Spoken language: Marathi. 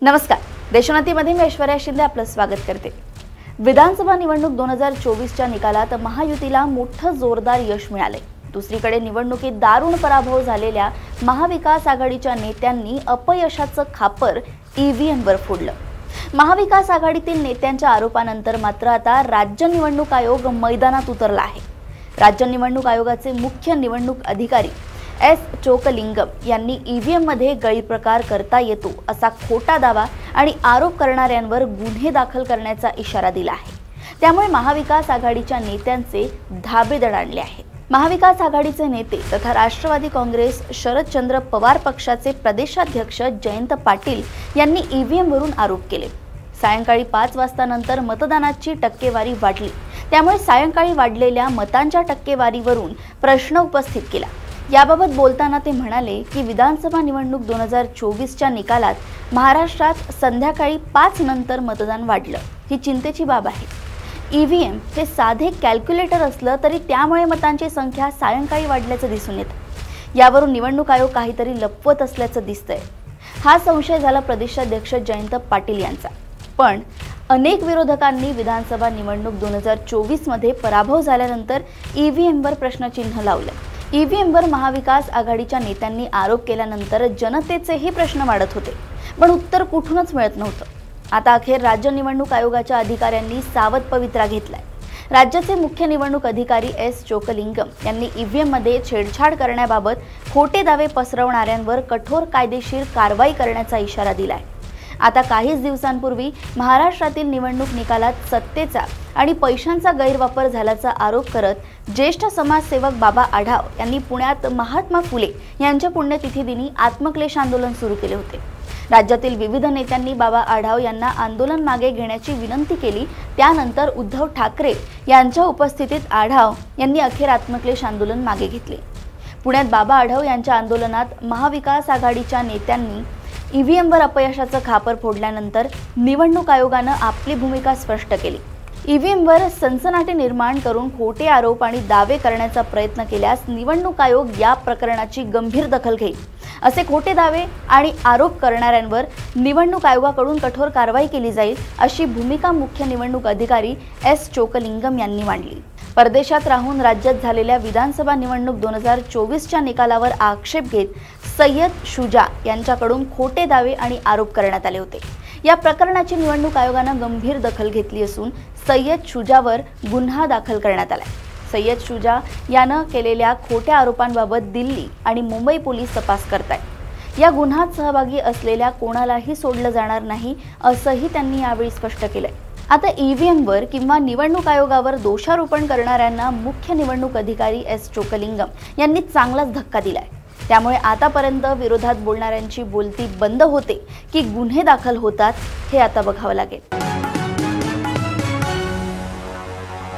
नमस्कार, देशोन्नतीमध्ये मी ऐश्वर्या शिंदे आपलं स्वागत करते। विधानसभा निवडणूक 2024च्या निकालात महायुतीला मोठं जोरदार यश मिळाले। दुसरीकडे निवडणुकीत दारुण पराभव झालेल्या महाविकास आघाडीच्या नेत्यांनी अपयशाचं खापर ईव्हीएमवर फोडलं। महाविकास आघाडीतील नेत्यांच्या आरोपानंतर मात्र आता राज्य निवडणूक आयोग मैदानात उतरला आहे। राज्य निवडणूक आयोगाचे मुख्य निवडणूक अधिकारी एस चोकलिंगम यांनी ईव्हीएम मध्ये गैरप्रकार करता येतो असा खोटा दावा आणि आरोप करणाऱ्यांवर गुन्हे दाखल करण्याचा इशारा दिला आहे। त्यामुळे महाविकास आघाडीच्या नेत्यांचे धाबे दणाणले आहेत। महाविकास आघाडीचे नेते तथा राष्ट्रवादी काँग्रेस शरदचंद्र पवार पक्षाचे प्रदेशाध्यक्ष जयंत पाटील यांनी ईव्हीएम वरून आरोप केले। सायंकाळी 5 वाजता नंतर मतदानाची टक्केवारी वाढली, त्यामुळे सायंकाळी वाढलेल्या मतांच्या टक्केवारीवरून प्रश्न उपस्थित केला। याबाबत बोलताना ते म्हणाले की विधानसभा निवडणूक 2024च्या निकालात महाराष्ट्रात संध्याकाळी 5 नंतर मतदान वाढलं, ही चिंतेची बाब आहे। ईव्हीएम हे साधे कॅल्क्युलेटर असलं तरी त्यामुळे मतांची संख्या सायंकाळी वाढल्याचं दिसून येतं। यावरून निवडणूक आयोग काहीतरी लपवत असल्याचं दिसतंय। हा संशय झाला प्रदेशाध्यक्ष जयंत पाटील यांचा। पण अनेक विरोधकांनी विधानसभा निवडणूक 2024 मध्ये पराभव झाल्यानंतर ईव्हीएमवर प्रश्नचिन्ह लावलं। ईव्हीएमवर महाविकास आघाडीच्या नेत्यांनी आरोप केल्यानंतर जनतेचेही प्रश्न वाढत होते, पण उत्तर कुठूनच मिळत नव्हतं। आता अखेर राज्य निवडणूक आयोगाच्या अधिकाऱ्यांनी सावध पवित्रा घेतलाय। राज्याचे मुख्य निवडणूक अधिकारी एस चोकलिंगम यांनी ईव्हीएम मध्ये छेडछाड करण्याबाबत खोटे दावे पसरवणाऱ्यांवर कठोर कायदेशीर कारवाई करण्याचा इशारा दिलाय। आता काहीच दिवसांपूर्वी महाराष्ट्रातील निवडणूक निकालात सत्तेचा आणि पैशांचा गैरवापर झाल्याचा आरोप करत ज्येष्ठ समाजसेवक बाबा आढाव यांनी पुण्यात महात्मा फुले यांच्या पुण्यतिथी दिनी आत्मक्लेश आंदोलन सुरू केले होते। राज्यातील विविध नेत्यांनी बाबा आढाव यांना आंदोलन मागे घेण्याची विनंती केली। त्यानंतर उद्धव ठाकरे यांच्या उपस्थितीत आढाव यांनी अखेर आत्मक्लेश आंदोलन मागे घेतले। पुण्यात बाबा आढाव यांच्या आंदोलनात महाविकास आघाडीच्या नेत्यांनी ईव्हीएमवर अपयशाचं खापर फोडल्यानंतर निवडणूक आयोगानं आपली भूमिका स्पष्ट केली। ईव्हीएमवर सनसनाटी निर्माण करून खोटे आरोप आणि दावे करण्याचा प्रयत्न केल्यास निवडणूक आयोग या प्रकरणाची गंभीर दखल घेईल। असे खोटे दावे आणि आरोप करणाऱ्यांवर निवडणूक आयोगाकडून कठोर कारवाई केली जाईल, अशी भूमिका मुख्य निवडणूक अधिकारी एस चोकलिंगम यांनी मांडली। परदेशात राहून राज्यात झालेल्या विधानसभा निवडणूक 2024च्या निकालावर आक्षेप घेत सय्यद शुजा यांच्याकडून खोटे दावे आणि आरोप करण्यात आले होते। या प्रकरणाची निवडणूक आयोगानं गंभीर दखल घेतली असून सय्यद शुजावर गुन्हा दाखल करण्यात आलाय। सय्यद शुजा यानं केलेल्या खोट्या आरोपांबाबत दिल्ली आणि मुंबई पोलीस तपास करतायत। या गुन्ह्यात सहभागी असलेल्या कोणालाही सोडलं जाणार नाही, असंही त्यांनी यावेळी स्पष्ट केलंय। आता ईव्हीएमवर किंवा निवडणूक आयोगावर दोषारोपण करणाऱ्यांना मुख्य निवडणूक अधिकारी एस चोकलिंगम यांनी चांगलाच धक्का दिलाय। त्यामुळे आतापर्यंत विरोधात बोलणाऱ्यांची बोलती बंद होते की गुन्हे दाखल होतात, हे आता बघावं लागेल।